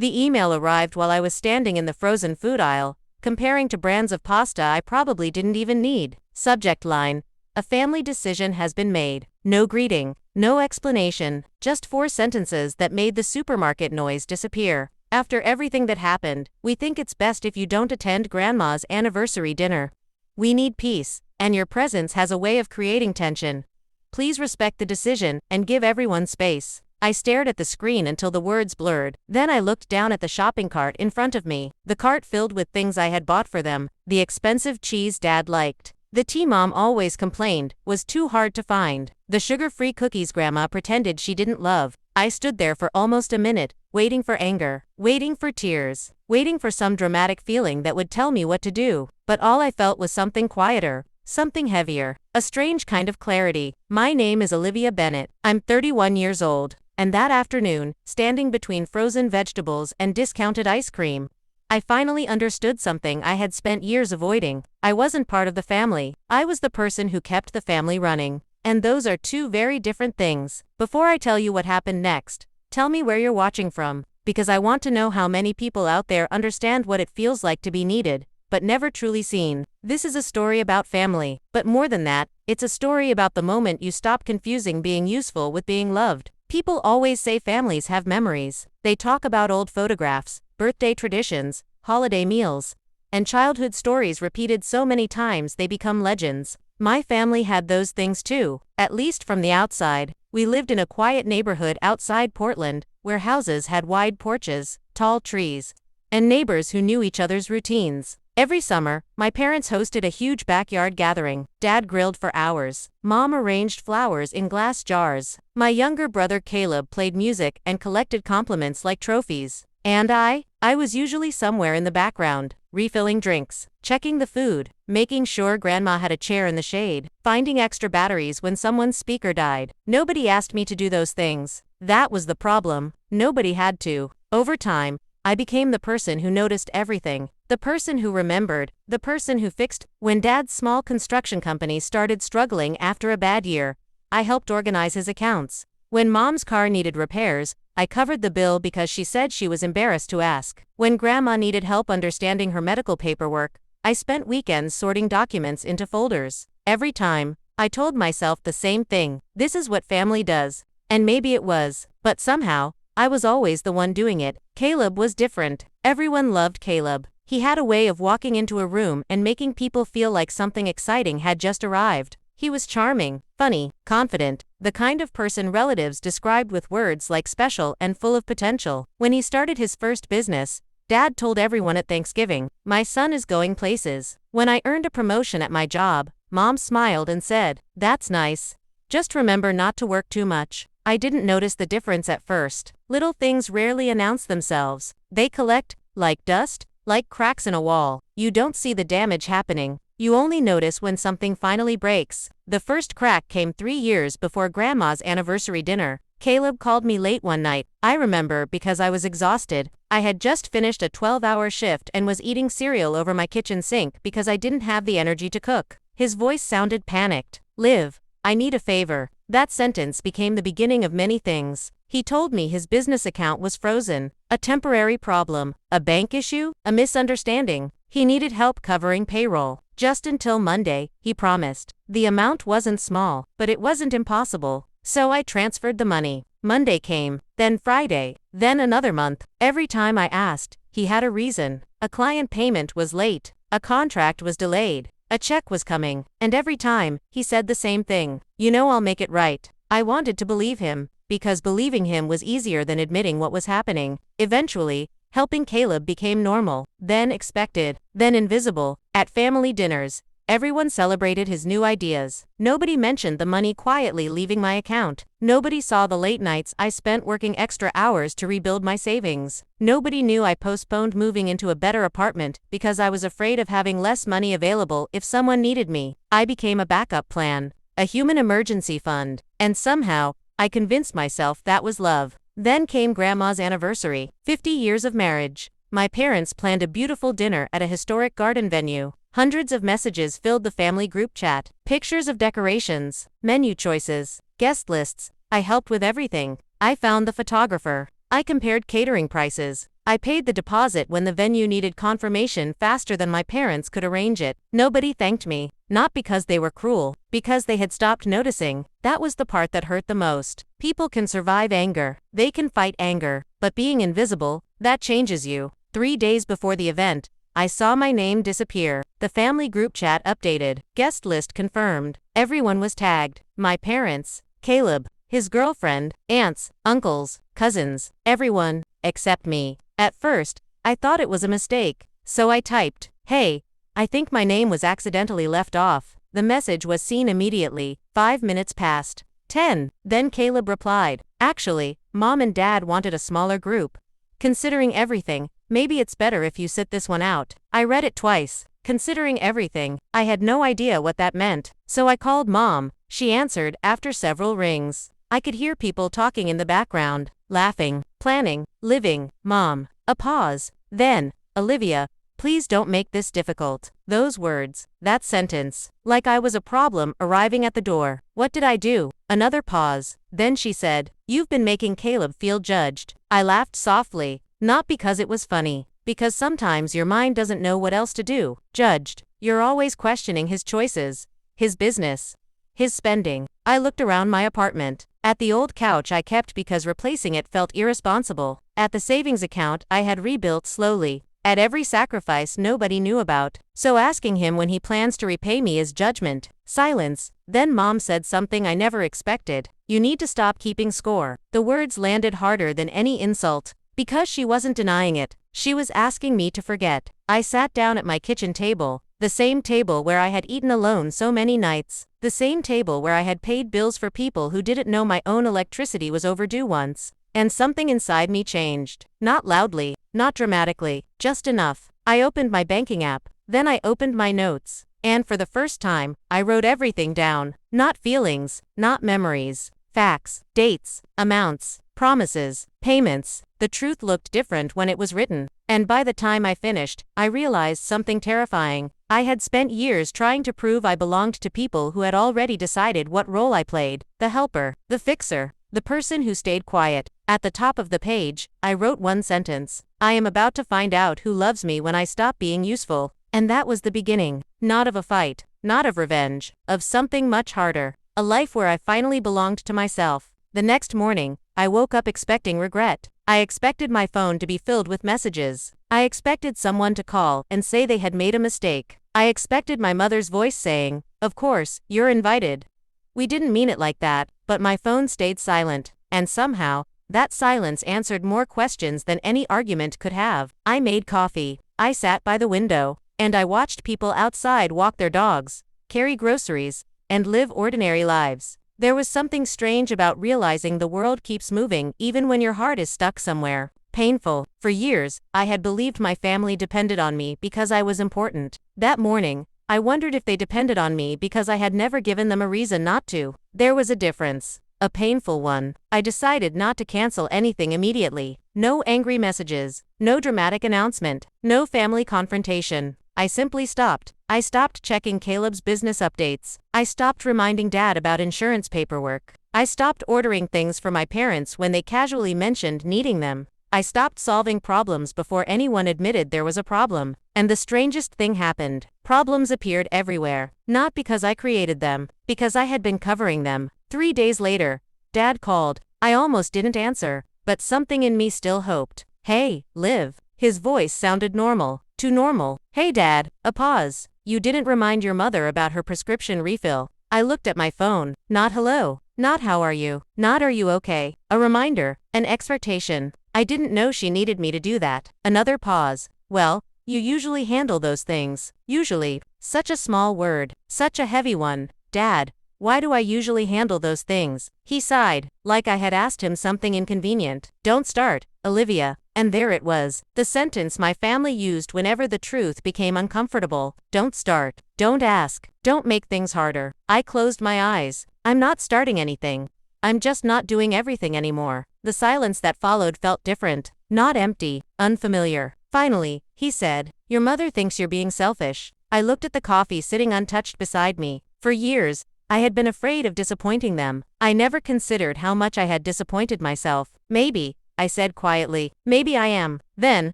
The email arrived while I was standing in the frozen food aisle, comparing to brands of pasta I probably didn't even need. Subject line: a family decision has been made. No greeting, no explanation, just 4 sentences that made the supermarket noise disappear. After everything that happened, we think it's best if you don't attend Grandma's anniversary dinner. We need peace, and your presence has a way of creating tension. Please respect the decision and give everyone space. I stared at the screen until the words blurred. Then I looked down at the shopping cart in front of me. The cart filled with things I had bought for them. The expensive cheese Dad liked. The tea Mom always complained was too hard to find. The sugar-free cookies Grandma pretended she didn't love. I stood there for almost a minute, waiting for anger, waiting for tears, waiting for some dramatic feeling that would tell me what to do. But all I felt was something quieter, something heavier, a strange kind of clarity. My name is Olivia Bennett. I'm 31 years old. And that afternoon, standing between frozen vegetables and discounted ice cream, I finally understood something I had spent years avoiding. I wasn't part of the family. I was the person who kept the family running. And those are 2 very different things. Before I tell you what happened next, tell me where you're watching from, because I want to know how many people out there understand what it feels like to be needed, but never truly seen. This is a story about family, but more than that, it's a story about the moment you stop confusing being useful with being loved. People always say families have memories. They talk about old photographs, birthday traditions, holiday meals, and childhood stories repeated so many times they become legends. My family had those things too, at least from the outside. We lived in a quiet neighborhood outside Portland, where houses had wide porches, tall trees, and neighbors who knew each other's routines. Every summer, my parents hosted a huge backyard gathering. Dad grilled for hours. Mom arranged flowers in glass jars. My younger brother Caleb played music and collected compliments like trophies. And I was usually somewhere in the background, refilling drinks, checking the food, making sure Grandma had a chair in the shade, finding extra batteries when someone's speaker died. Nobody asked me to do those things. That was the problem. Nobody had to. Over time, I became the person who noticed everything, the person who remembered, the person who fixed. When Dad's small construction company started struggling after a bad year, I helped organize his accounts. When Mom's car needed repairs, I covered the bill because she said she was embarrassed to ask. When Grandma needed help understanding her medical paperwork, I spent weekends sorting documents into folders. Every time, I told myself the same thing: this is what family does. And maybe it was, but somehow, I was always the one doing it. Caleb was different. Everyone loved Caleb. He had a way of walking into a room and making people feel like something exciting had just arrived. He was charming, funny, confident, the kind of person relatives described with words like special and full of potential. When he started his first business, Dad told everyone at Thanksgiving, "My son is going places." When I earned a promotion at my job, Mom smiled and said, "That's nice. Just remember not to work too much." I didn't notice the difference at first. Little things rarely announce themselves. They collect, like dust, like cracks in a wall. You don't see the damage happening. You only notice when something finally breaks. The first crack came 3 years before Grandma's anniversary dinner. Caleb called me late one night. I remember because I was exhausted. I had just finished a 12-hour shift and was eating cereal over my kitchen sink because I didn't have the energy to cook. His voice sounded panicked. "Liv, I need a favor." That sentence became the beginning of many things. He told me his business account was frozen, a temporary problem, a bank issue, a misunderstanding. He needed help covering payroll. Just until Monday, he promised. The amount wasn't small, but it wasn't impossible. So I transferred the money. Monday came, then Friday, then another month. Every time I asked, he had a reason. A client payment was late, a contract was delayed, a check was coming, and every time, he said the same thing: "You know I'll make it right." I wanted to believe him, because believing him was easier than admitting what was happening. Eventually, helping Caleb became normal, then expected, then invisible. At family dinners, everyone celebrated his new ideas. Nobody mentioned the money quietly leaving my account. Nobody saw the late nights I spent working extra hours to rebuild my savings. Nobody knew I postponed moving into a better apartment because I was afraid of having less money available if someone needed me. I became a backup plan, a human emergency fund, and somehow, I convinced myself that was love. Then came Grandma's anniversary, 50 years of marriage. My parents planned a beautiful dinner at a historic garden venue. Hundreds of messages filled the family group chat. Pictures of decorations, menu choices, guest lists. I helped with everything. I found the photographer. I compared catering prices. I paid the deposit when the venue needed confirmation faster than my parents could arrange it. Nobody thanked me. Not because they were cruel, because they had stopped noticing. That was the part that hurt the most. People can survive anger. They can fight anger. But being invisible, that changes you. 3 days before the event, I saw my name disappear. The family group chat updated. Guest list confirmed. Everyone was tagged. My parents, Caleb, his girlfriend, aunts, uncles, cousins, everyone, except me. At first, I thought it was a mistake. So I typed, "Hey, I think my name was accidentally left off." The message was seen immediately. 5 minutes passed. 10. Then Caleb replied, "Actually, Mom and Dad wanted a smaller group. Considering everything, maybe it's better if you sit this one out." I read it twice. Considering everything, I had no idea what that meant. So I called Mom. She answered after several rings. I could hear people talking in the background, laughing, planning, living. Mom. A pause. Then, "Olivia, please don't make this difficult." Those words, that sentence, like I was a problem arriving at the door. What did I do? Another pause. Then she said, "You've been making Caleb feel judged." I laughed softly, not because it was funny, because sometimes your mind doesn't know what else to do. Judged. You're always questioning his choices, his business, his spending. I looked around my apartment. At the old couch I kept because replacing it felt irresponsible. At the savings account I had rebuilt slowly. At every sacrifice nobody knew about. So asking him when he plans to repay me is judgment. Silence. Then Mom said something I never expected. "You need to stop keeping score." The words landed harder than any insult. Because she wasn't denying it. She was asking me to forget. I sat down at my kitchen table. The same table where I had eaten alone so many nights. The same table where I had paid bills for people who didn't know my own electricity was overdue once. And something inside me changed. Not loudly, not dramatically, just enough. I opened my banking app. Then I opened my notes. And for the first time, I wrote everything down. Not feelings, not memories. Facts, dates, amounts, promises, payments. The truth looked different when it was written. And by the time I finished, I realized something terrifying. I had spent years trying to prove I belonged to people who had already decided what role I played. The helper, the fixer, the person who stayed quiet. At the top of the page, I wrote one sentence. "I am about to find out who loves me when I stop being useful." And that was the beginning. Not of a fight, not of revenge, of something much harder. A life where I finally belonged to myself. The next morning, I woke up expecting regret. I expected my phone to be filled with messages. I expected someone to call and say they had made a mistake. I expected my mother's voice saying, "Of course, you're invited. We didn't mean it like that." But my phone stayed silent. And somehow, that silence answered more questions than any argument could have. I made coffee. I sat by the window. And I watched people outside walk their dogs, carry groceries, and live ordinary lives. There was something strange about realizing the world keeps moving even when your heart is stuck somewhere. Painful. For years, I had believed my family depended on me because I was important. That morning, I wondered if they depended on me because I had never given them a reason not to. There was a difference. A painful one. I decided not to cancel anything immediately. No angry messages. No dramatic announcement. No family confrontation. I simply stopped. I stopped checking Caleb's business updates. I stopped reminding Dad about insurance paperwork. I stopped ordering things for my parents when they casually mentioned needing them. I stopped solving problems before anyone admitted there was a problem. And the strangest thing happened. Problems appeared everywhere. Not because I created them, because I had been covering them. 3 days later, Dad called. I almost didn't answer, but something in me still hoped. "Hey, Liv." His voice sounded normal. Too normal. "Hey Dad." A pause. "You didn't remind your mother about her prescription refill." I looked at my phone. Not hello. Not how are you. Not are you okay. A reminder. An expectation. I didn't know she needed me to do that. Another pause. "Well, you usually handle those things." Usually. Such a small word. Such a heavy one. "Dad, why do I usually handle those things?" He sighed, like I had asked him something inconvenient. "Don't start, Olivia." And there it was, the sentence my family used whenever the truth became uncomfortable. Don't start. Don't ask. Don't make things harder. I closed my eyes. I'm not starting anything. I'm just not doing everything anymore. The silence that followed felt different, not empty, unfamiliar. Finally, he said, "Your mother thinks you're being selfish." I looked at the coffee sitting untouched beside me. For years, I had been afraid of disappointing them. I never considered how much I had disappointed myself. Maybe I said quietly. Maybe I am. Then,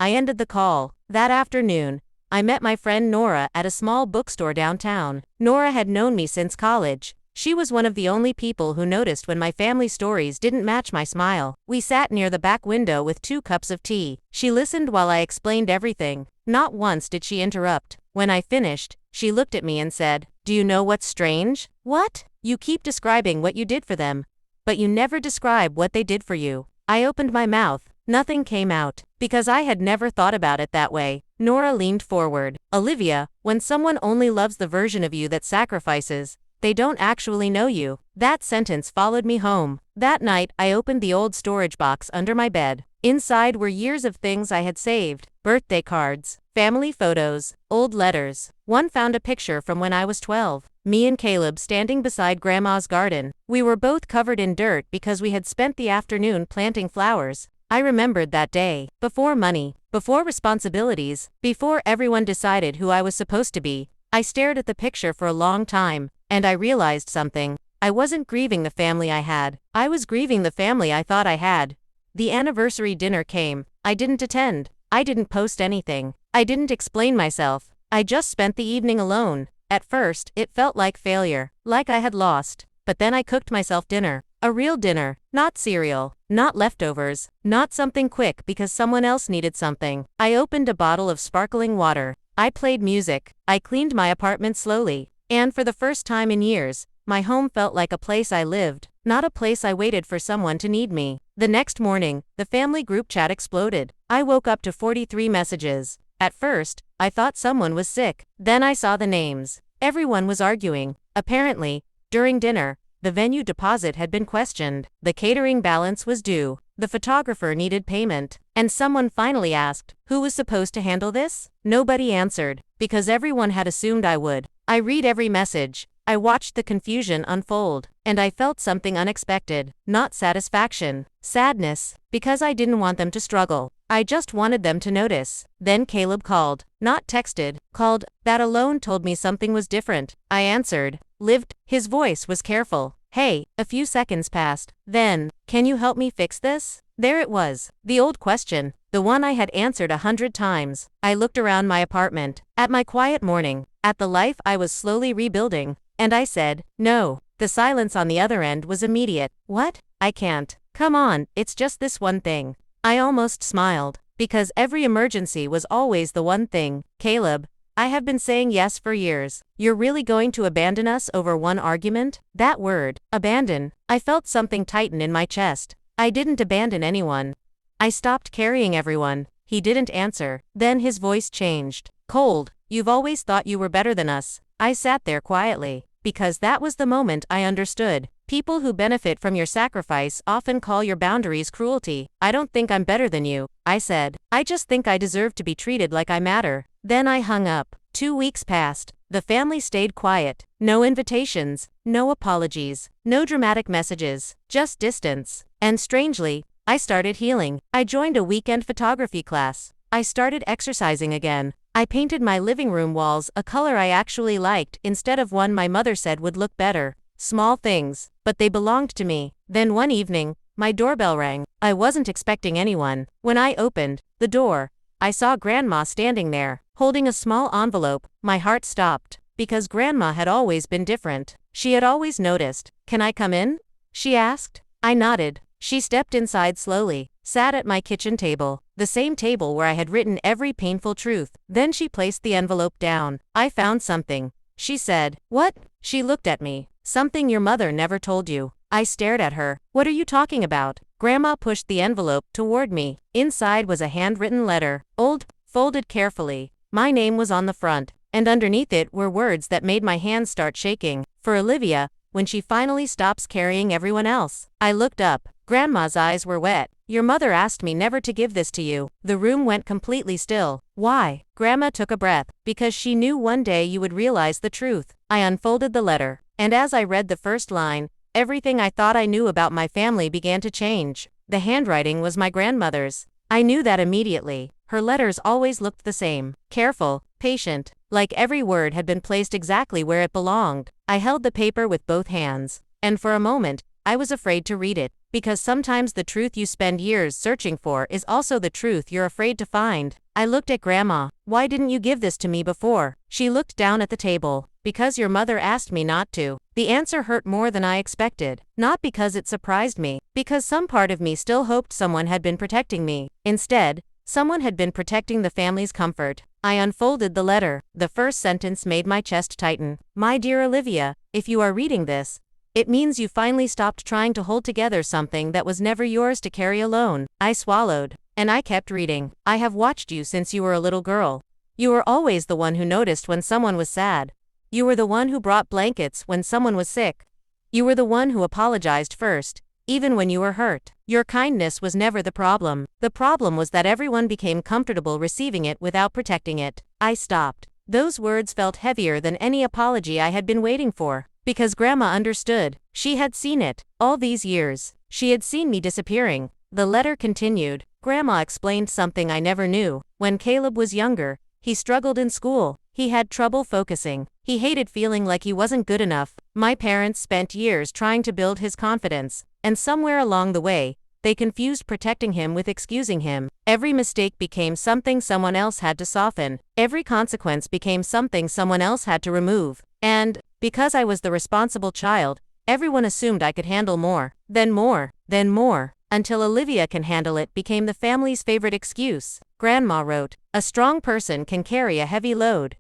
I ended the call. That afternoon, I met my friend Nora at a small bookstore downtown. Nora had known me since college. She was one of the only people who noticed when my family stories didn't match my smile. We sat near the back window with 2 cups of tea. She listened while I explained everything. Not once did she interrupt. When I finished, she looked at me and said, "Do you know what's strange?" "What?" "You keep describing what you did for them, but you never describe what they did for you." I opened my mouth. Nothing came out, because I had never thought about it that way. Nora leaned forward. "Olivia, when someone only loves the version of you that sacrifices, they don't actually know you." That sentence followed me home. That night, I opened the old storage box under my bed. Inside were years of things I had saved: birthday cards, family photos, old letters. One found a picture from when I was 12. Me and Caleb standing beside Grandma's garden. We were both covered in dirt because we had spent the afternoon planting flowers. I remembered that day. Before money, before responsibilities, before everyone decided who I was supposed to be, I stared at the picture for a long time, and I realized something. I wasn't grieving the family I had. I was grieving the family I thought I had. The anniversary dinner came. I didn't attend. I didn't post anything. I didn't explain myself. I just spent the evening alone. At first, it felt like failure, like I had lost. But then I cooked myself dinner. A real dinner, not cereal, not leftovers, not something quick because someone else needed something. I opened a bottle of sparkling water. I played music. I cleaned my apartment slowly. And for the first time in years, my home felt like a place I lived, not a place I waited for someone to need me. The next morning, the family group chat exploded. I woke up to 43 messages. At first, I thought someone was sick. Then I saw the names. Everyone was arguing. Apparently, during dinner, the venue deposit had been questioned. The catering balance was due. The photographer needed payment. And someone finally asked, who was supposed to handle this? Nobody answered, because everyone had assumed I would. I read every message. I watched the confusion unfold, and I felt something unexpected. Not satisfaction. Sadness, because I didn't want them to struggle. I just wanted them to notice. Then Caleb called. Not texted, called. That alone told me something was different. I answered. Lived. His voice was careful. Hey, a few seconds passed. Then, can you help me fix this? There it was. The old question. The one I had answered 100 times. I looked around my apartment. At my quiet morning. At the life I was slowly rebuilding. And I said, no. The silence on the other end was immediate. What? I can't. Come on, it's just this one thing. I almost smiled. Because every emergency was always the one thing. Caleb, I have been saying yes for years. You're really going to abandon us over one argument? That word, abandon, I felt something tighten in my chest. I didn't abandon anyone. I stopped carrying everyone. He didn't answer. Then his voice changed. Cold, you've always thought you were better than us. I sat there quietly. Because that was the moment I understood. People who benefit from your sacrifice often call your boundaries cruelty. I don't think I'm better than you, I said. I just think I deserve to be treated like I matter. Then I hung up. 2 weeks passed. The family stayed quiet. No invitations, no apologies, no dramatic messages, just distance. And strangely, I started healing. I joined a weekend photography class. I started exercising again. I painted my living room walls a color I actually liked instead of one my mother said would look better. Small things, but they belonged to me. Then one evening, my doorbell rang. I wasn't expecting anyone. When I opened the door, I saw Grandma standing there, holding a small envelope. My heart stopped, because Grandma had always been different. She had always noticed. Can I come in? She asked. I nodded. She stepped inside slowly, sat at my kitchen table, the same table where I had written every painful truth. Then she placed the envelope down. I found something, she said. What? She looked at me. Something your mother never told you. I stared at her. What are you talking about? Grandma pushed the envelope toward me. Inside was a handwritten letter, old, folded carefully. My name was on the front, and underneath it were words that made my hands start shaking. For Olivia, when she finally stops carrying everyone else. I looked up. Grandma's eyes were wet. Your mother asked me never to give this to you. The room went completely still. Why? Grandma took a breath. Because she knew one day you would realize the truth. I unfolded the letter, and as I read the first line, everything I thought I knew about my family began to change. The handwriting was my grandmother's. I knew that immediately. Her letters always looked the same. Careful, patient, like every word had been placed exactly where it belonged. I held the paper with both hands, and for a moment, I was afraid to read it. Because sometimes the truth you spend years searching for is also the truth you're afraid to find. I looked at Grandma. Why didn't you give this to me before? She looked down at the table. Because your mother asked me not to. The answer hurt more than I expected. Not because it surprised me. Because some part of me still hoped someone had been protecting me. Instead, someone had been protecting the family's comfort. I unfolded the letter. The first sentence made my chest tighten. My dear Olivia, if you are reading this, it means you finally stopped trying to hold together something that was never yours to carry alone. I swallowed. And I kept reading. I have watched you since you were a little girl. You were always the one who noticed when someone was sad. You were the one who brought blankets when someone was sick. You were the one who apologized first, even when you were hurt. Your kindness was never the problem. The problem was that everyone became comfortable receiving it without protecting it. I stopped. Those words felt heavier than any apology I had been waiting for. Because Grandma understood. She had seen it. All these years. She had seen me disappearing. The letter continued. Grandma explained something I never knew. When Caleb was younger, he struggled in school. He had trouble focusing. He hated feeling like he wasn't good enough. My parents spent years trying to build his confidence. And somewhere along the way, they confused protecting him with excusing him. Every mistake became something someone else had to soften. Every consequence became something someone else had to remove. And, because I was the responsible child, everyone assumed I could handle more. Then more. Then more. Until Olivia can handle it became the family's favorite excuse. Grandma wrote, a strong person can carry a heavy load.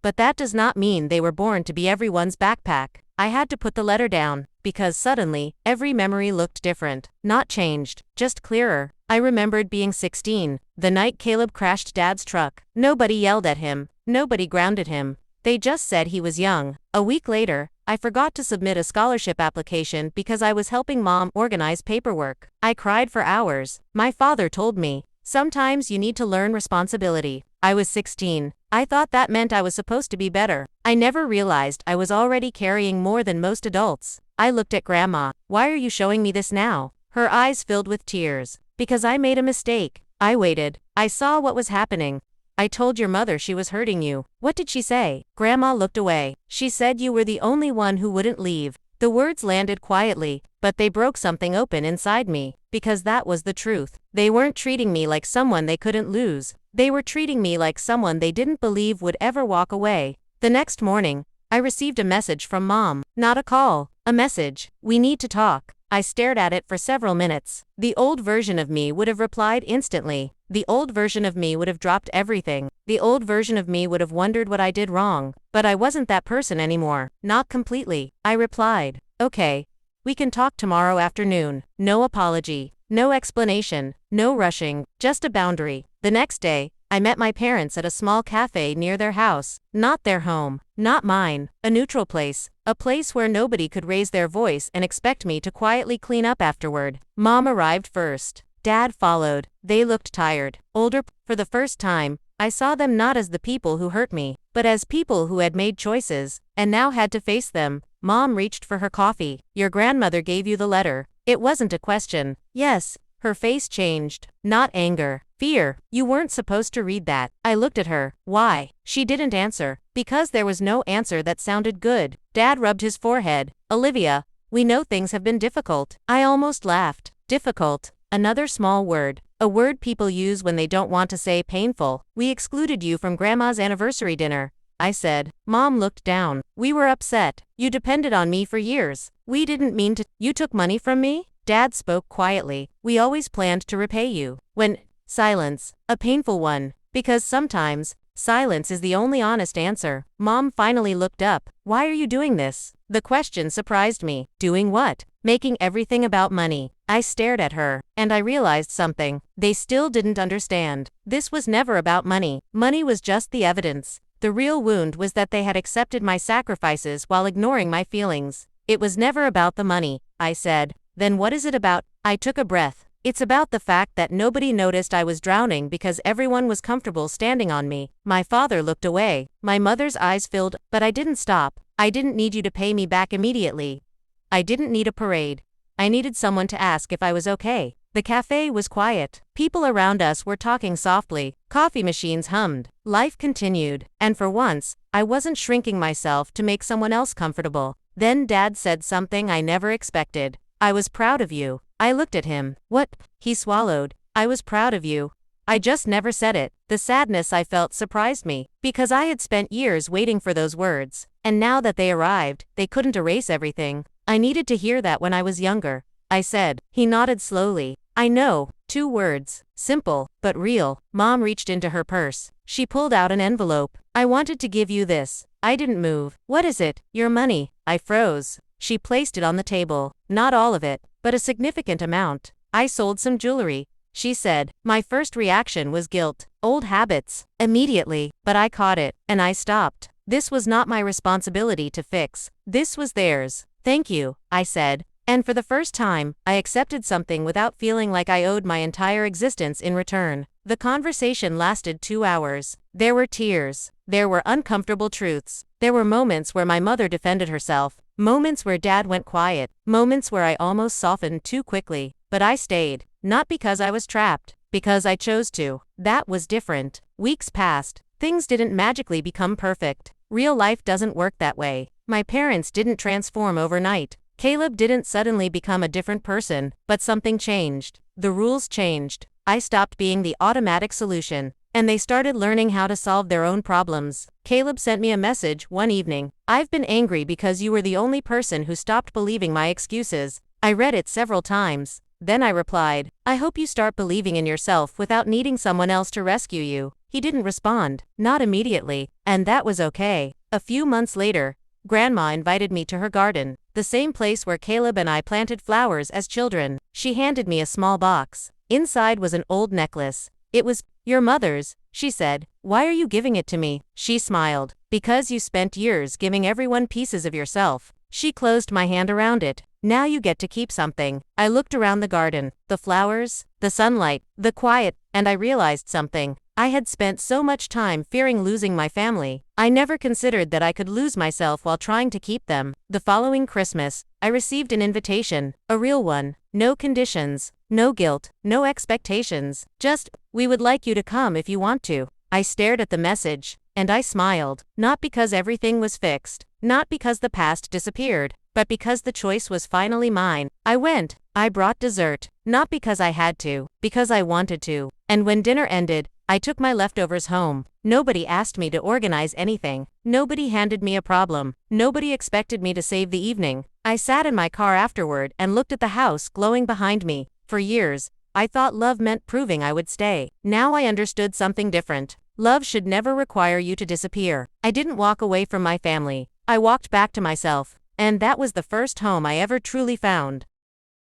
But that does not mean they were born to be everyone's backpack. I had to put the letter down, because suddenly, every memory looked different. Not changed, just clearer. I remembered being 16, the night Caleb crashed Dad's truck. Nobody yelled at him. Nobody grounded him. They just said he was young. A week later, I forgot to submit a scholarship application because I was helping Mom organize paperwork. I cried for hours. My father told me, sometimes you need to learn responsibility. I was 16. I thought that meant I was supposed to be better. I never realized I was already carrying more than most adults. I looked at Grandma. Why are you showing me this now? Her eyes filled with tears. Because I made a mistake. I waited. I saw what was happening. I told your mother she was hurting you. What did she say? Grandma looked away. She said you were the only one who wouldn't leave. The words landed quietly, but they broke something open inside me. Because that was the truth. They weren't treating me like someone they couldn't lose. They were treating me like someone they didn't believe would ever walk away. The next morning, I received a message from Mom. Not a call. A message. We need to talk. I stared at it for several minutes. The old version of me would have replied instantly. The old version of me would have dropped everything. The old version of me would have wondered what I did wrong. But I wasn't that person anymore. Not completely. I replied, okay. We can talk tomorrow afternoon. No apology. No explanation. No rushing. Just a boundary. The next day, I met my parents at a small cafe near their house. Not their home. Not mine. A neutral place. A place where nobody could raise their voice and expect me to quietly clean up afterward. Mom arrived first. Dad followed. They looked tired. Older. For the first time, I saw them not as the people who hurt me, but as people who had made choices, and now had to face them. Mom reached for her coffee. Your grandmother gave you the letter. It wasn't a question. Yes. Her face changed. Not anger. Fear. You weren't supposed to read that. I looked at her. Why? She didn't answer. Because there was no answer that sounded good. Dad rubbed his forehead. Olivia, we know things have been difficult. I almost laughed. Difficult. Another small word. A word people use when they don't want to say painful. We excluded you from Grandma's anniversary dinner. I said. Mom looked down. We were upset. You depended on me for years. We didn't mean to. You took money from me? Dad spoke quietly. We always planned to repay you. When. Silence. A painful one. Because sometimes, silence is the only honest answer. Mom finally looked up. Why are you doing this? The question surprised me. Doing what? Making everything about money. I stared at her, and I realized something. They still didn't understand. This was never about money. Money was just the evidence. The real wound was that they had accepted my sacrifices while ignoring my feelings. It was never about the money, I said. Then what is it about? I took a breath. It's about the fact that nobody noticed I was drowning because everyone was comfortable standing on me. My father looked away. My mother's eyes filled, but I didn't stop. I didn't need you to pay me back immediately. I didn't need a parade. I needed someone to ask if I was okay. The cafe was quiet. People around us were talking softly. Coffee machines hummed. Life continued. And for once, I wasn't shrinking myself to make someone else comfortable. Then Dad said something I never expected. I was proud of you. I looked at him. What? He swallowed. I was proud of you. I just never said it. The sadness I felt surprised me, because I had spent years waiting for those words, and now that they arrived, they couldn't erase everything. I needed to hear that when I was younger, I said. He nodded slowly. I know. 2 words. Simple, but real. Mom reached into her purse. She pulled out an envelope. I wanted to give you this. I didn't move. What is it? Your money. I froze. She placed it on the table. Not all of it, but a significant amount. I sold some jewelry, she said. My first reaction was guilt. Old habits. Immediately. But I caught it, and I stopped. This was not my responsibility to fix. This was theirs. Thank you, I said. And for the first time, I accepted something without feeling like I owed my entire existence in return. The conversation lasted 2 hours. There were tears. There were uncomfortable truths. There were moments where my mother defended herself. Moments where Dad went quiet. Moments where I almost softened too quickly. But I stayed. Not because I was trapped. Because I chose to. That was different. Weeks passed. Things didn't magically become perfect. Real life doesn't work that way. My parents didn't transform overnight. Caleb didn't suddenly become a different person, but something changed. The rules changed. I stopped being the automatic solution, and they started learning how to solve their own problems. Caleb sent me a message one evening. I've been angry because you were the only person who stopped believing my excuses. I read it several times. Then I replied, I hope you start believing in yourself without needing someone else to rescue you. He didn't respond. Not immediately. And that was okay. A few months later, Grandma invited me to her garden, the same place where Caleb and I planted flowers as children. She handed me a small box. Inside was an old necklace. It was your mother's, she said. Why are you giving it to me? She smiled. Because you spent years giving everyone pieces of yourself. She closed my hand around it. Now you get to keep something. I looked around the garden, the flowers, the sunlight, the quiet, and I realized something. I had spent so much time fearing losing my family. I never considered that I could lose myself while trying to keep them. The following Christmas, I received an invitation, a real one. No conditions, no guilt, no expectations. Just, we would like you to come if you want to. I stared at the message, and I smiled. Not because everything was fixed, not because the past disappeared, but because the choice was finally mine. I went. I brought dessert, not because I had to, because I wanted to. And when dinner ended, I took my leftovers home. Nobody asked me to organize anything. Nobody handed me a problem. Nobody expected me to save the evening. I sat in my car afterward and looked at the house glowing behind me. For years, I thought love meant proving I would stay. Now I understood something different. Love should never require you to disappear. I didn't walk away from my family. I walked back to myself. And that was the first home I ever truly found.